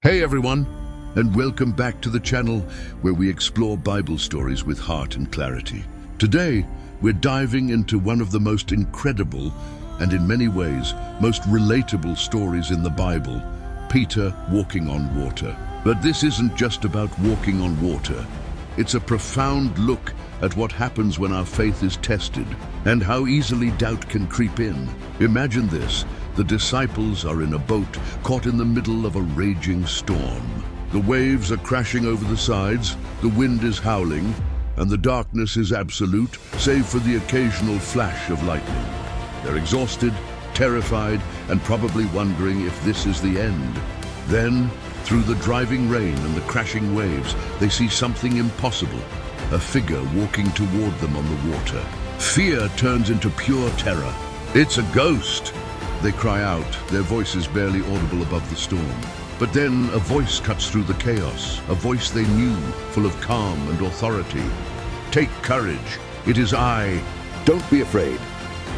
Hey everyone, and welcome back to the channel where we explore Bible stories with heart and clarity. Today, we're diving into one of the most incredible and in many ways, most relatable stories in the Bible, Peter walking on water. But this isn't just about walking on water. It's a profound look at what happens when our faith is tested and how easily doubt can creep in. Imagine this. The disciples are in a boat caught in the middle of a raging storm. The waves are crashing over the sides, the wind is howling, and the darkness is absolute, save for the occasional flash of lightning. They're exhausted, terrified, and probably wondering if this is the end. Then, through the driving rain and the crashing waves, they see something impossible, a figure walking toward them on the water. Fear turns into pure terror. It's a ghost! They cry out, their voices barely audible above the storm. But then a voice cuts through the chaos, a voice they knew, full of calm and authority. Take courage, it is I. Don't be afraid.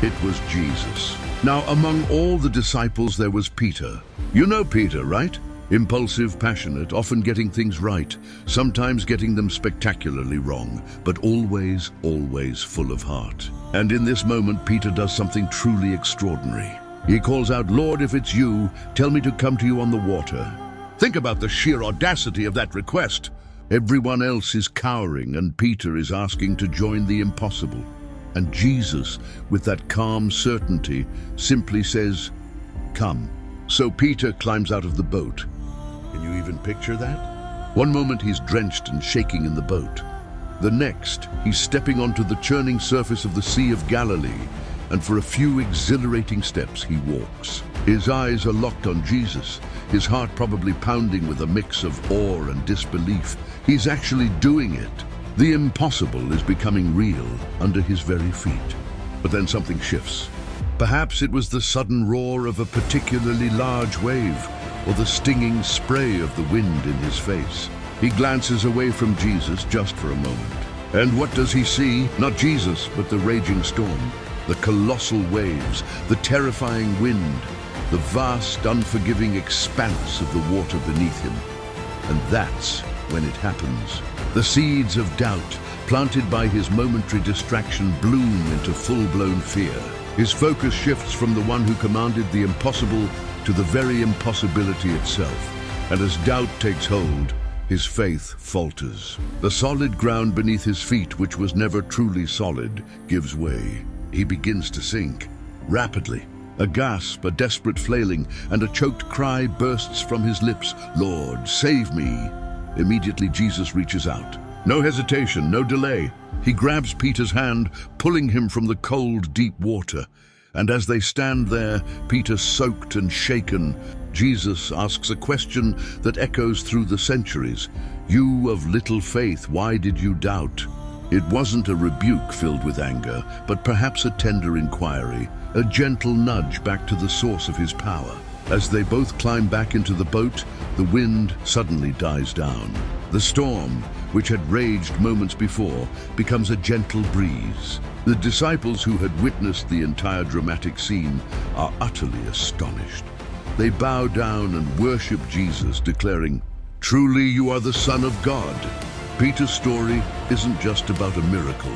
It was Jesus. Now, among all the disciples, there was Peter. You know Peter, right? Impulsive, passionate, often getting things right, sometimes getting them spectacularly wrong, but always, always full of heart. And in this moment, Peter does something truly extraordinary. He calls out, "Lord, if it's you, tell me to come to you on the water." Think about the sheer audacity of that request. Everyone else is cowering, and Peter is asking to join the impossible. And Jesus, with that calm certainty, simply says, "Come." So Peter climbs out of the boat. Can you even picture that? One moment he's drenched and shaking in the boat. The next, he's stepping onto the churning surface of the Sea of Galilee, and for a few exhilarating steps he walks. His eyes are locked on Jesus, his heart probably pounding with a mix of awe and disbelief. He's actually doing it. The impossible is becoming real under his very feet. But then something shifts. Perhaps it was the sudden roar of a particularly large wave, or the stinging spray of the wind in his face. He glances away from Jesus just for a moment. And what does he see? Not Jesus, but the raging storm. The colossal waves, the terrifying wind, the vast, unforgiving expanse of the water beneath him. And that's when it happens. The seeds of doubt, planted by his momentary distraction, bloom into full-blown fear. His focus shifts from the one who commanded the impossible to the very impossibility itself. And as doubt takes hold, his faith falters. The solid ground beneath his feet, which was never truly solid, gives way. He begins to sink, rapidly. A gasp, a desperate flailing, and a choked cry bursts from his lips. "Lord, save me!" Immediately Jesus reaches out. No hesitation, no delay. He grabs Peter's hand, pulling him from the cold, deep water. And as they stand there, Peter soaked and shaken, Jesus asks a question that echoes through the centuries. "You of little faith, why did you doubt?" It wasn't a rebuke filled with anger, but perhaps a tender inquiry, a gentle nudge back to the source of his power. As they both climb back into the boat, the wind suddenly dies down. The storm, which had raged moments before, becomes a gentle breeze. The disciples who had witnessed the entire dramatic scene are utterly astonished. They bow down and worship Jesus, declaring, "Truly you are the Son of God." Peter's story isn't just about a miracle.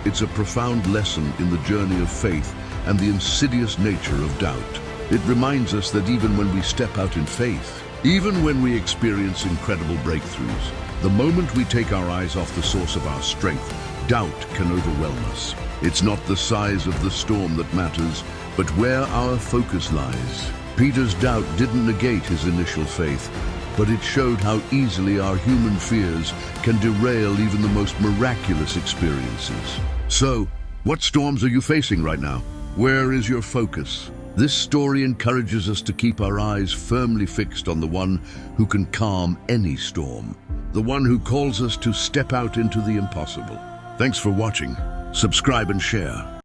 It's a profound lesson in the journey of faith and the insidious nature of doubt. It reminds us that even when we step out in faith, even when we experience incredible breakthroughs, the moment we take our eyes off the source of our strength, doubt can overwhelm us. It's not the size of the storm that matters, but where our focus lies. Peter's doubt didn't negate his initial faith, but it showed how easily our human fears can derail even the most miraculous experiences. So, what storms are you facing right now? Where is your focus? This story encourages us to keep our eyes firmly fixed on the one who can calm any storm, the one who calls us to step out into the impossible. Thanks for watching. Subscribe and share.